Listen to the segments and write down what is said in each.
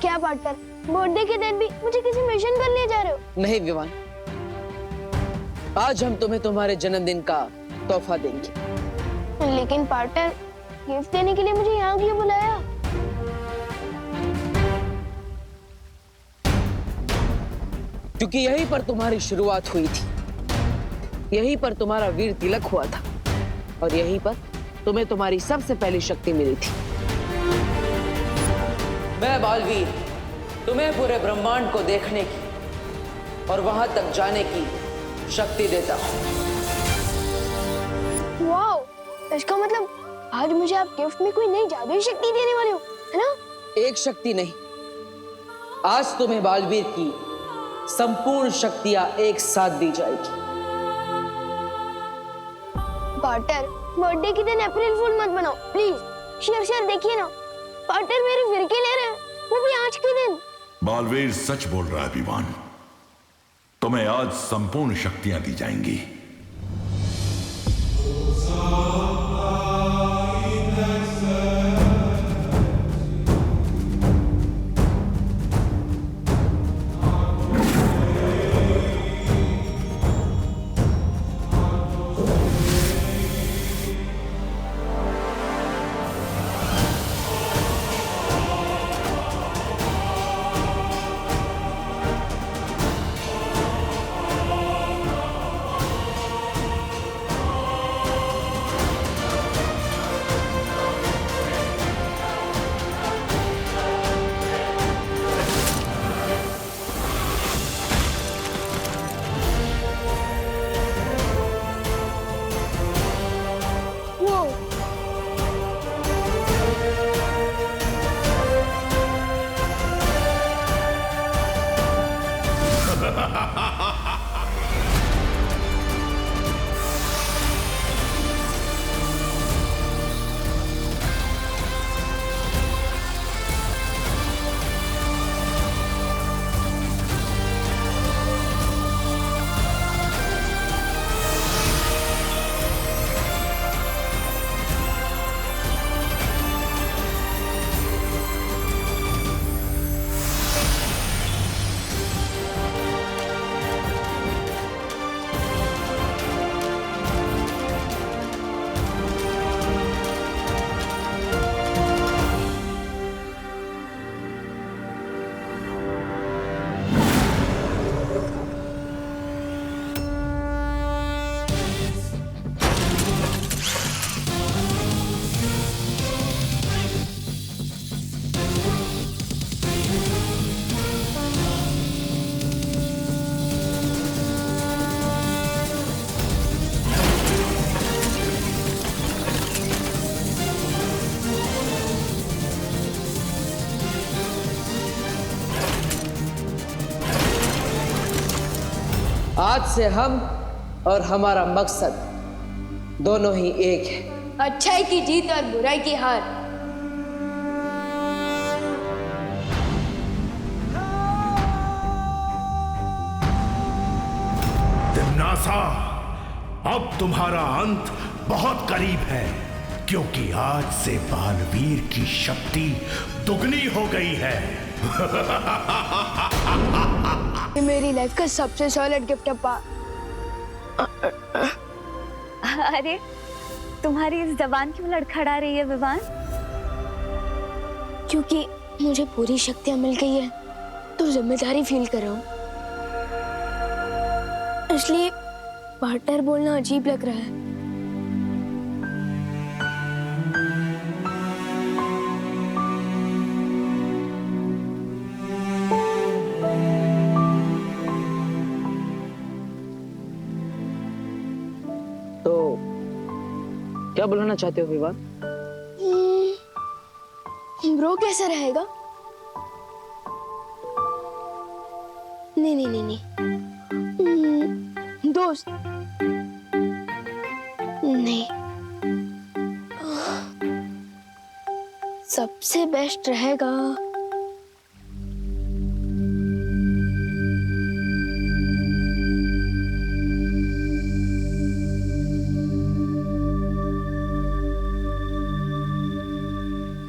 क्या partner, birthday के दिन भी मुझे किसी मिशन पर ले जा रहे हो? नहीं विवान, आज हम तुम्हें तुम्हारे जन्मदिन का तोहफा देंगे। लेकिन पार्टनर, गिफ्ट देने के लिए मुझे यहाँ क्यों बुलाया? क्योंकि यहीं पर तुम्हारी शुरुआत हुई थी, यहीं पर तुम्हारा वीर तिलक हुआ था और यहीं पर तुम्हें तुम्हारी सबसे पहली शक्ति मिली थी। मैं बालवीर तुम्हें पूरे ब्रह्मांड को देखने की और वहां तक जाने की शक्ति देता हूं। वाओ, इसका मतलब आज मुझे आप गिफ्ट में कोई नई जादुई शक्ति देने वाले हो, है ना? एक शक्ति नहीं, आज तुम्हें बालवीर की संपूर्ण शक्तियां एक साथ दी जाएगी। पार्टनर, बर्थडे के दिन अप्रैल फूल मत बनाओ प्लीज। शेर देखिए ना, पार्टनर मेरे फिरके ले रहे हैं, वो भी आज के दिन। बालवीर सच बोल रहा है विवान, तुम्हें आज संपूर्ण शक्तियां दी जाएंगी। आज से हम और हमारा मकसद दोनों ही एक है। अच्छाई की जीत और बुराई की हार। तिम्नासा, अब तुम्हारा अंत बहुत करीब है, क्योंकि आज से बालवीर की शक्ति दुगनी हो गई है। ये मेरी लाइफ का सबसे सॉलिड गिफ्ट है पा। अरे, तुम्हारी इस जबान क्यों लड़खड़ा रही है विवान? क्योंकि मुझे पूरी शक्तियां मिल गई है, तो जिम्मेदारी फील कर रहा हूँ, इसलिए पार्टनर बोलना अजीब लग रहा है। क्या बुलाना चाहते हो विवान? ब्रो कैसा रहेगा? नहीं नहीं नहीं नहीं, दोस्त नहीं, सबसे बेस्ट रहेगा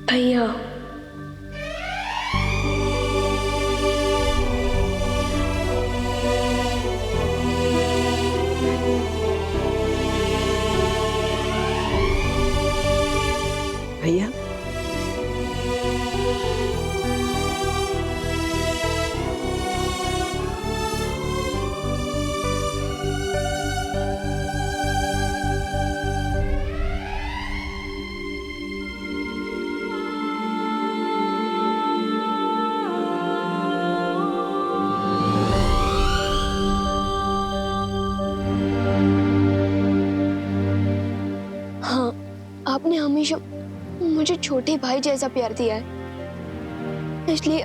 भैया। हमेशा मुझे छोटे भाई जैसा प्यार दिया है, इसलिए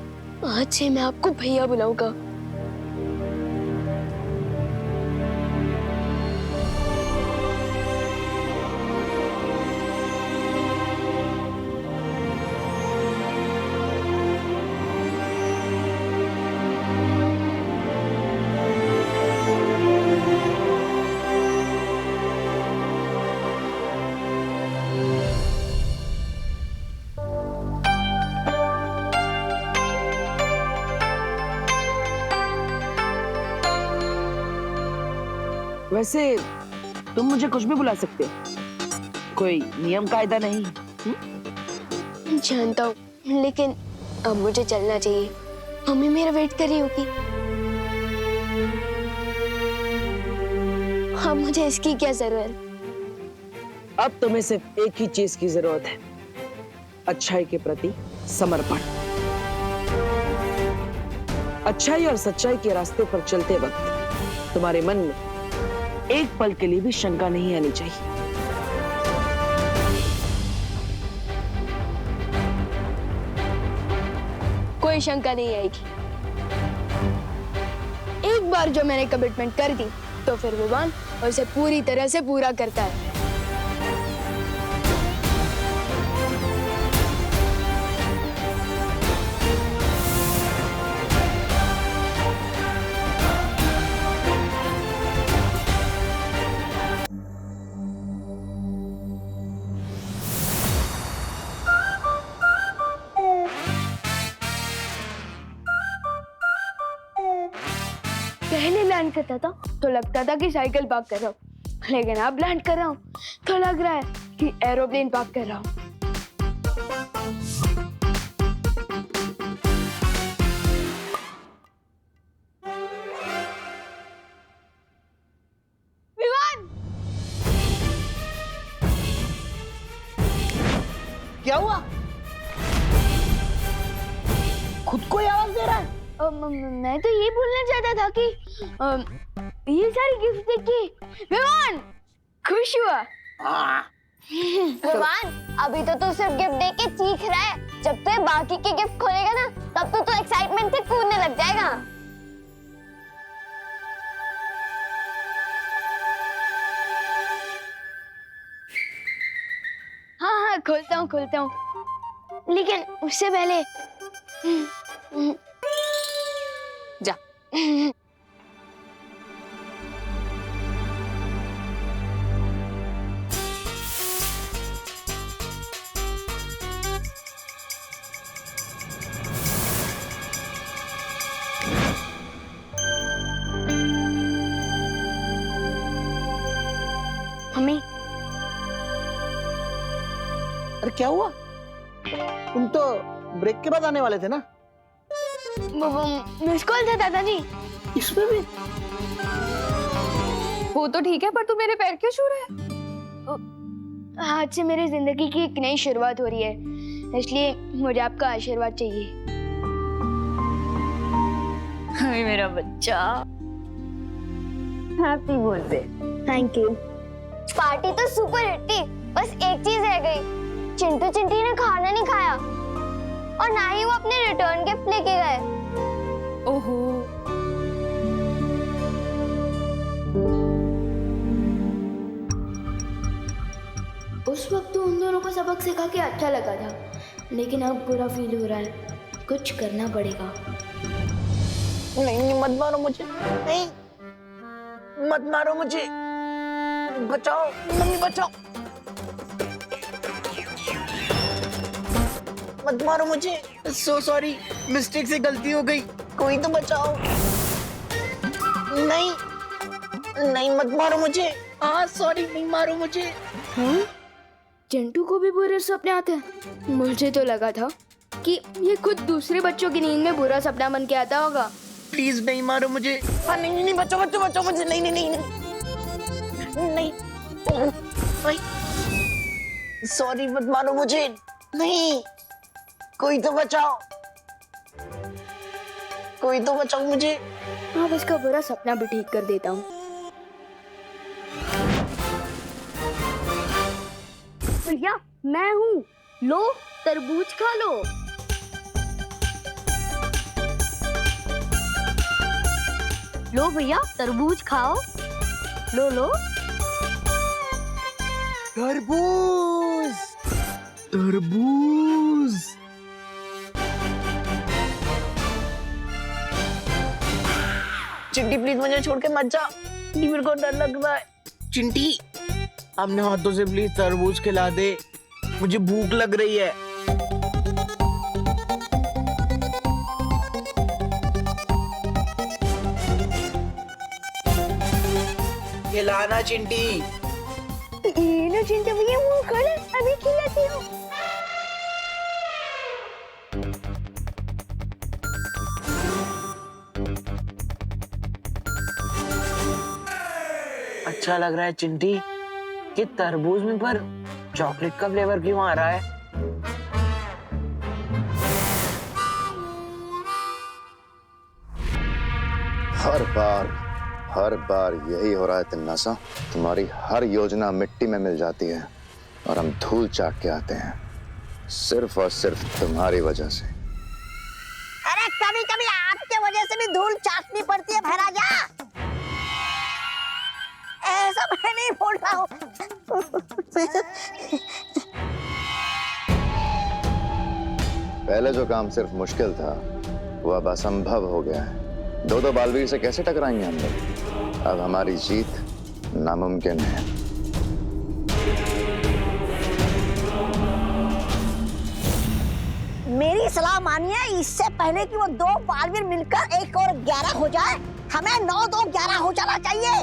आज से मैं आपको भैया बुलाऊंगा। वैसे तुम मुझे कुछ भी बुला सकते हो, कोई नियम कायदा नहीं। जानता हूँ, लेकिन अब मुझे चलना चाहिए। मम्मी मेरा वेट कर रही होगी। अब मुझे इसकी क्या जरूरत? अब तुम्हें सिर्फ एक ही चीज की जरूरत है, अच्छाई के प्रति समर्पण। अच्छाई और सच्चाई के रास्ते पर चलते वक्त तुम्हारे मन में एक पल के लिए भी शंका नहीं आनी चाहिए। कोई शंका नहीं आएगी। एक बार जो मैंने कमिटमेंट कर दी तो फिर विवान उसे पूरी तरह से पूरा करता है। पहले लैंड करता था तो लगता था कि साइकिल पार्क कर रहा हूँ, लेकिन अब लैंड कर रहा हूँ तो लग रहा है कि एरोप्लेन पार्क कर रहा हूँ। विवान! क्या हुआ? खुद को ही आवाज दे रहा है? मैं तो ये बोलना चाहता था कि ये सारी गिफ्ट देख के विवान खुश हुआ। विवान, अभी तो तू सिर्फ गिफ्ट देख के चीख रहा है। जब तू बाकी के गिफ्ट खोलेगा ना, तब तो तू एक्साइटमेंट से कूदने लग जाएगा। हाँ, खोलता हूँ। लेकिन उससे पहले जा। मम्मी, अरे क्या हुआ? तुम तो ब्रेक के बाद आने वाले थे ना? वो मिस कॉल था दादाजी। इसमें भी? वो तो ठीक है, पर तू मेरे पैर क्यों छू रहा है? आज से मेरी जिंदगी की एक नई शुरुआत हो रही है, इसलिए मुझे आपका आशीर्वाद चाहिए। हाय मेरा बच्चा, happy birthday. Thank you. Party तो सुपर हिट थी, बस एक चीज रह गई। चिंटू चिंटी ने खाना नहीं खाया और ना ही वो अपने रिटर्न गिफ्ट लेके गए। ओहो, उस वक्त तो उन दोनों को सबक सिखा के अच्छा लगा था, लेकिन अब बुरा फील हो रहा है। कुछ करना पड़ेगा। नहीं, मत मारो मुझे। नहीं, मत मारो मुझे। बचाओ मम्मी, बचाओ। मत मारो मुझे। सो सॉरी, मिस्टेक से गलती हो गई। कोई तो बचाओ। नहीं, मत मारो मुझे। हाँ सॉरी, नहीं मारो मुझे। हाँ? चिंटू को भी बुरे सपने आते हैं? मुझे तो लगा था कि ये खुद दूसरे बच्चों की नींद में बुरा सपना बन के आता होगा। प्लीज नहीं मारो मुझे। हाँ नहीं, बचाओ मुझे। नहीं। सॉरी, मत मारो मुझे। नहीं, कोई तो बचाओ मुझे। अब इसका बुरा सपना भी ठीक कर देता हूँ। भैया मैं हूँ, लो तरबूज खा लो। लो भैया तरबूज खाओ, लो लो। तरबूज, तरबूज। चिंटी प्लीज मुझे छोड़ के मत जा, मेरे को डर लग रहा है। चिंटी अपने हाथों से प्लीज तरबूज खिला दे, मुझे भूख लग रही है। खिलाना चिंटी। ये लो चिंटू भैया, वो खड़े अभी खिलाती हूँ। अच्छा लग रहा है चिंटी, कि तरबूज में पर चॉकलेट का फ्लेवर क्यों आ रहा है? हर बार यही हो रहा है तिन्नासा। तुम्हारी हर योजना मिट्टी में मिल जाती है और हम धूल चाट के आते हैं, सिर्फ और सिर्फ तुम्हारी वजह से। अरे कभी कभी आपके वजह से भी धूल चाटनी पड़ती है भैराजा। ऐसा मैं नहीं बोल रहा हूँ। पहले जो काम सिर्फ मुश्किल था वो अब असंभव हो गया है। दो बालवीर से कैसे टकराएंगे हम लोग? अब हमारी जीत नामुमकिन है। मेरी सलाह मानिए, इससे पहले कि वो दो बालवीर मिलकर 1 और 11 हो जाए, हमें 9 2 11 हो जाना चाहिए।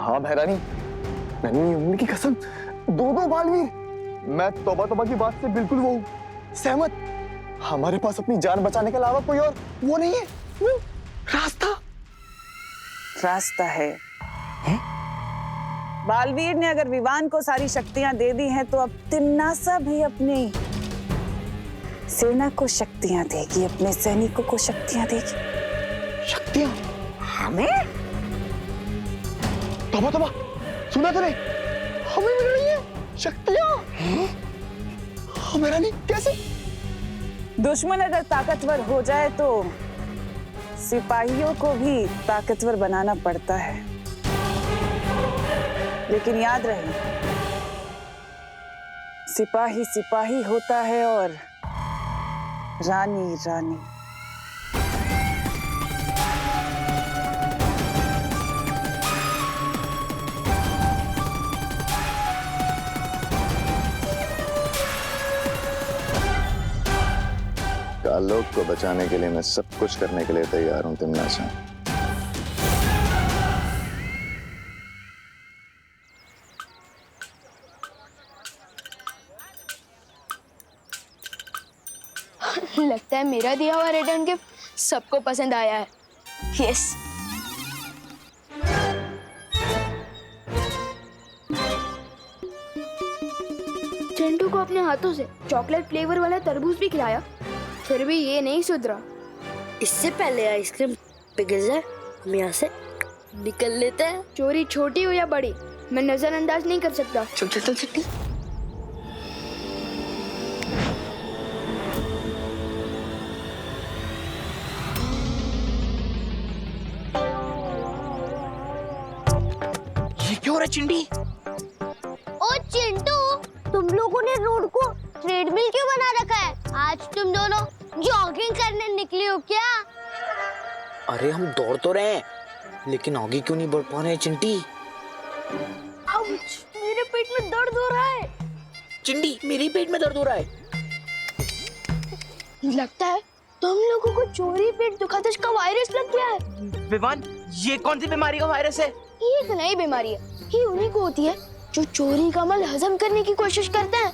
हाँ भैरानी, नन्ही उम्र की कसम, 2 बालवीर। मैं तौबा की बात से बिल्कुल वो सहमत। हमारे पास अपनी जान बचाने के अलावा कोई और वो नहीं है, वो रास्ता है? बालवीर ने अगर विवान को सारी शक्तियां दे दी हैं, तो अब तिम्नासा भी अपनी सेना को शक्तियां देगी, अपने सैनिकों को शक्तियां देगी। शक्तियां? हमें? तौबा, सुना तूने? हमें मिल रही है शक्तियां। हाँ भैरानी, कैसे? दुश्मन अगर ताकतवर हो जाए तो सिपाहियों को भी ताकतवर बनाना पड़ता है, लेकिन याद रहे, सिपाही सिपाही होता है और रानी रानी। आलोक को बचाने के लिए मैं सब कुछ करने के लिए तैयार हूं तिम्नासा। लगता है मेरा दिया हुआ रिटर्न गिफ्ट सबको पसंद आया है। यस। चिंटू को अपने हाथों से चॉकलेट फ्लेवर वाला तरबूज भी खिलाया, फिर भी ये नहीं सुधरा। इससे पहले आइसक्रीम पिघल जाए, हम यहाँ से निकल लेते हैं। चोरी छोटी हो या बड़ी, मैं नजरअंदाज नहीं कर सकता। चल चल चल चिट्टी। ये क्यों हो रहा है चिंटी? ओ चिंटू, तुम लोगों ने रोड को ट्रेडमिल क्यों बना रखा है? आज तुम दोनों जॉगिंग करने निकली हो क्या? अरे हम दौड़ तो रहे हैं, लेकिन आगे क्यों नहीं बढ़ पा रहे हैं चिंटी? आउच, मेरे पेट में दर्द हो रहा है। चिंटी, मेरे पेट में दर्द हो रहा है। लगता है तुम लोगों को चोरी पेट दुखादश का वायरस लग गया है। विवान, ये कौन सी बीमारी का वायरस है? ये एक नई बीमारी है, ये उन्हीं को होती है जो चोरी का माल हजम करने की कोशिश करते हैं।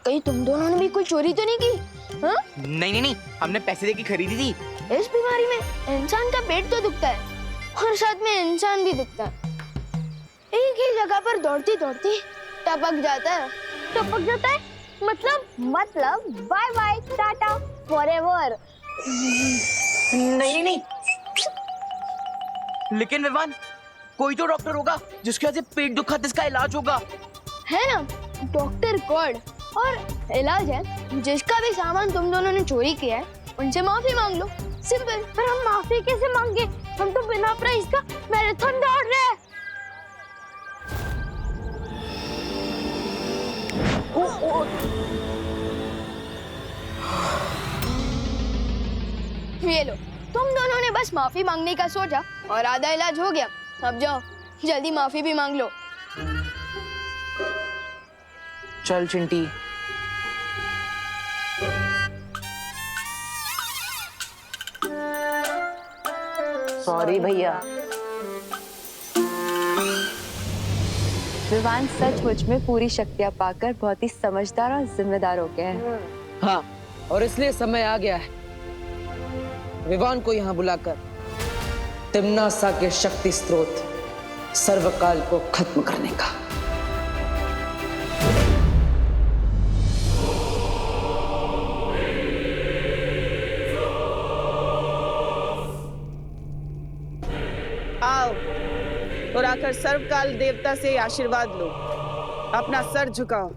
कहीं तुम दोनों ने भी कोई चोरी तो नहीं की? हाँ? नहीं, हमने पैसे देके खरीदी थी। इस बीमारी में इंसान का पेट तो दुखता है और साथ में इंसान भी दुखता है। एक ही जगह पर दौड़ती दौड़ती टपक जाता है। मतलब बाय बाय टाटा फॉरएवर। नहीं, लेकिन विवान, कोई तो डॉक्टर होगा जिसके वजह से पेट दुखा जिसका इलाज होगा। है ना, डॉक्टर गॉड। और इलाज है, जिसका भी सामान तुम दोनों ने चोरी किया है उनसे माफी मांग लो, सिंपल। पर हम माफी कैसे मांगे, हम तो बिना प्राइस का मैराथन दौड़ रहे हैं। ये लो, तुम दोनों ने बस माफी मांगने का सोचा और आधा इलाज हो गया। अब जाओ जल्दी माफी भी मांग लो। चल चिंटी। सॉरी भैया। विवान सचमुच में पूरी शक्तियां पाकर बहुत ही समझदार और जिम्मेदार हो गए हैं। हाँ, और इसलिए समय आ गया है विवान को यहाँ बुलाकर तिम्नासा के शक्ति स्रोत सर्वकाल को खत्म करने का। आओ और आकर सर्वकाल देवता से आशीर्वाद लो। अपना सर झुकाओ।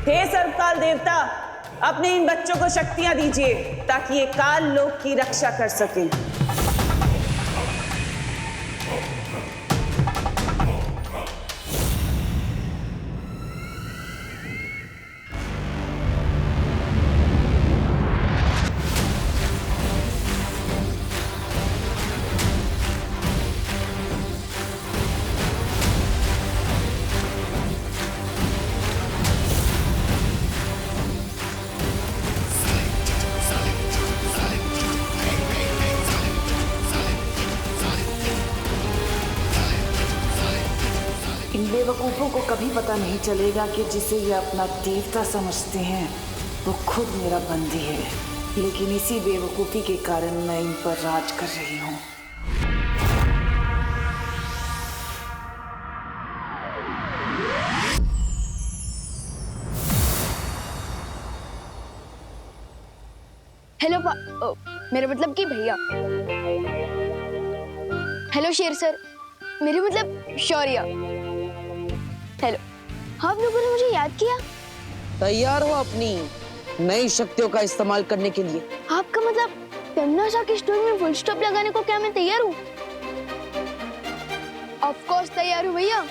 हे सर्वकाल देवता, अपने इन बच्चों को शक्तियां दीजिए ताकि ये काल लोक की रक्षा कर सकें। इन बेवकूफ़ों को कभी पता नहीं चलेगा कि जिसे ये अपना देवता समझते हैं वो खुद मेरा बंदी है, लेकिन इसी बेवकूफ़ी के कारण मैं इन पर राज कर रही हूँ। हेलो मेरा मतलब कि भैया। हेलो शेर सर, मेरे मतलब शौर्य। हेलो, आप लोगों ने मुझे याद किया? तैयार हो अपनी नई शक्तियों का इस्तेमाल करने के लिए? आपका मतलब तिम्नासा की स्टोरी में फुल स्टॉप लगाने को क्या मैं तैयार हूँ? ऑफ कोर्स तैयार हूँ भैया।